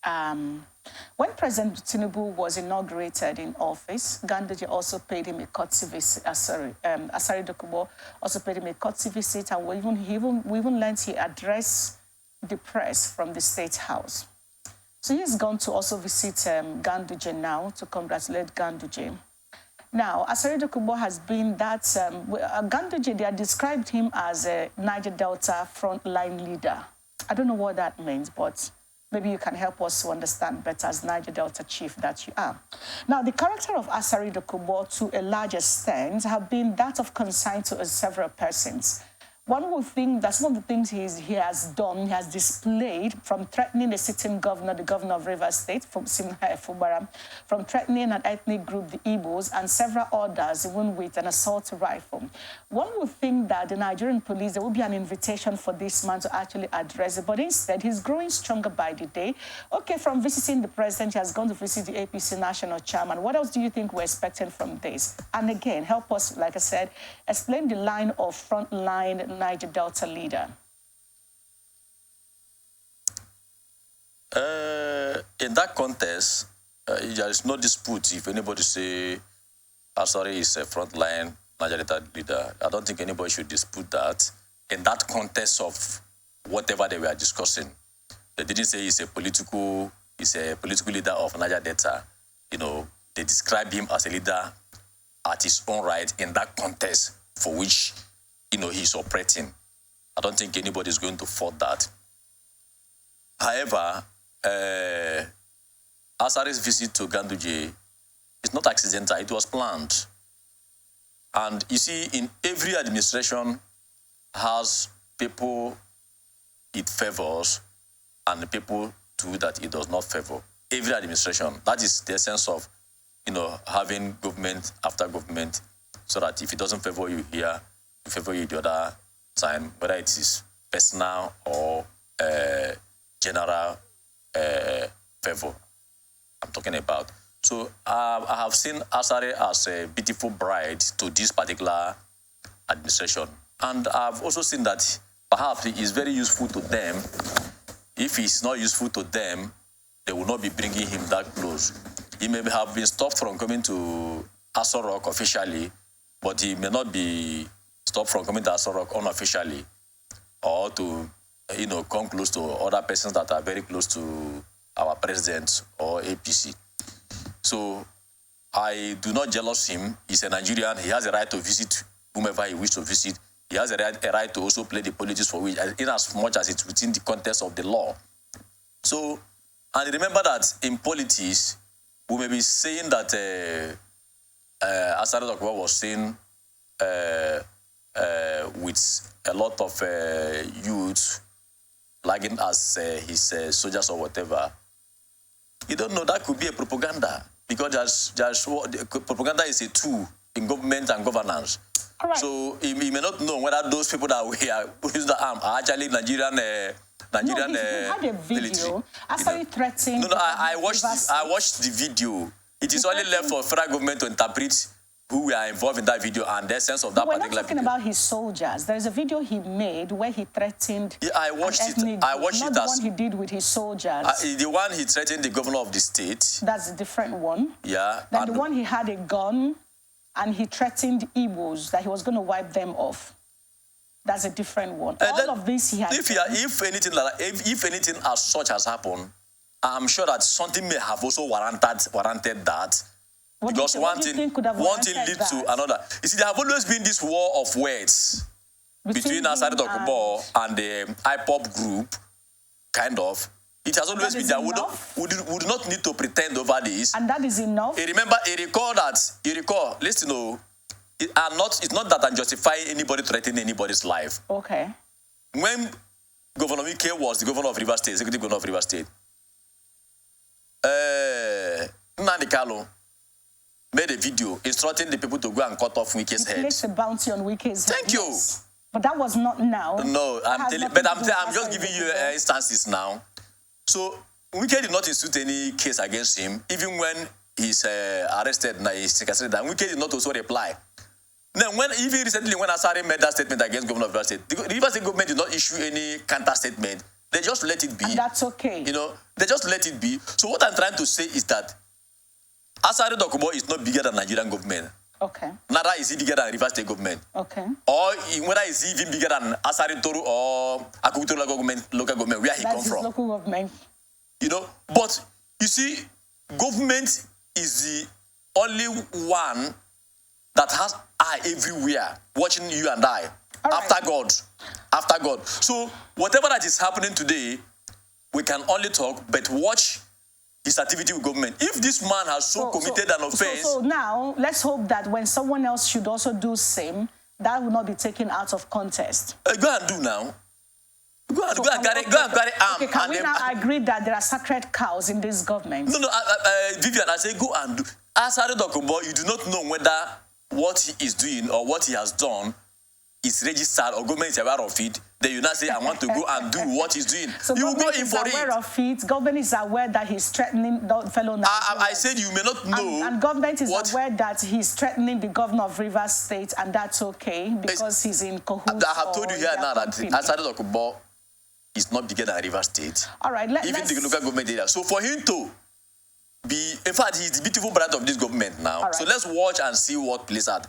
When President Tinubu was inaugurated in office, Ganduje also paid him a courtesy visit. Asari Dokubo also paid him a courtesy visit, and we even learned he addressed the press from the State House. So he's gone to also visit Ganduje now to congratulate Ganduje. Now, Asari Dokubo has been that, Ganduje, they have described him as a Niger Delta frontline leader. I don't know what that means, but maybe you can help us to understand better as Niger Delta chief that you are. Now, the character of Asari Dokubo, to a large extent, have been that of concern to several persons. One would think that some of the things he has done, he has displayed, from threatening the sitting governor, the governor of Rivers State, from threatening an ethnic group, the Igbos, and several others, even with an assault rifle. One would think that the Nigerian police, there will be an invitation for this man to actually address it, but instead, he's growing stronger by the day. Okay, from visiting the president, he has gone to visit the APC national chairman. What else do you think we're expecting from this? And again, help us, like I said, explain the line of frontline Niger Delta leader. In that context, there is no dispute if anybody say Asari is a frontline Niger Delta leader. I don't think anybody should dispute that. In that context of whatever they were discussing, they didn't say he's a political leader of Niger Delta. You know, they describe him as a leader at his own right in that context for which, you know, he's operating. I don't think anybody is going to fault that. However, Asari's visit to Ganduje is not accidental. It was planned. And you see, in every administration has people it favors and people too that it does not favor. Every administration. That is the essence of, you know, having government after government, so that if it doesn't favor you here, it favor you the other time, whether it is personal or general favor I'm talking about. So I have seen Asari as a beautiful bride to this particular administration. And I've also seen that perhaps he is very useful to them. If he's not useful to them, they will not be bringing him that close. He may have been stopped from coming to Asari officially, but he may not be stopped from coming to Asari unofficially, or to, you know, come close to other persons that are very close to our president or APC. So I do not jealous him. He's a Nigerian. He has a right to visit whomever he wishes to visit. He has a right to also play the politics for which, in as much as it's within the context of the law. So, and remember that in politics, we may be saying that Asari Dokubo was saying with a lot of youth lagging as his soldiers or whatever. You don't know, that could be a propaganda, because propaganda is a tool in government and governance. Right. So he may not know whether those people that we are using the arm are actually Nigerian. No, he had a video. Asari threatened. No, I watched the video. It is only left for federal government to interpret who were involved in that video and the essence of that particular video. We're not talking about his soldiers. There is a video he made where he threatened. Yeah, I watched it. I watched it. Not the one he did with his soldiers. The one he threatened the governor of the state. That's a different one. Yeah. Then the one he had a gun and he threatened Igbos that he was going to wipe them off. That's a different one. All of this he had. If anything as such has happened, I'm sure that something may have also warranted that. Because one thing leads to another. You see, there have always been this war of words between Asari Dokubo and the IPOP group, kind of. It has always been there. We do not need to pretend over this. And that is enough. Listen, it's not that I'm justifying anybody threatening anybody's life. Okay. When Governor Okere was the governor of Rivers State, executive governor of Rivers State, Nnamdi Kanu made a video instructing the people to go and cut off Wike's head. He placed a bounty on Wike's head. Thank you. Yes. But that was not now. No, I'm just giving you instances now. So Wike did not institute any case against him, even when he's arrested and he's incarcerated. And Wike did not also reply. Then even recently when Asari made that statement against Governor of Rivers State, the Rivers State government did not issue any counter statement. They just let it be. And that's okay. You know, they just let it be. So what I'm trying to say is that Asari Dokubo is not bigger than Nigerian government. Okay. Neither is he bigger than Rivers State government. Okay. Or whether is he even bigger than Asari Toru or Akukuto local government, where he come from. Local government. You know, but you see, government is the only one that has eye everywhere, watching you and I. After God. After God. So whatever that is happening today, we can only talk, but watch his activity with government. If this man has committed an offense... So now, let's hope that when someone else should also do same, that will not be taken out of contest. Go and do now. Go and carry arm. Okay, can we now agree that there are sacred cows in this government? No, Vivien, I say go and do. Asari Dokubo, you do not know whether what he is doing or what he has done is registered or government is aware of it. Then you now say, I want to go and do what he's doing. So you will go in for it. Government is aware of it. Government is aware that he's threatening the fellow Nigerians. I said you may not know. And government is aware that he's threatening the governor of Rivers State, and that's okay because he's in cahoots. I have told you here now that Asari Dokubo is not bigger than Rivers State. All right, even the local government area. So for him to be, in fact, he's the beautiful brand of this government now. Right. So let's watch and see what plays out.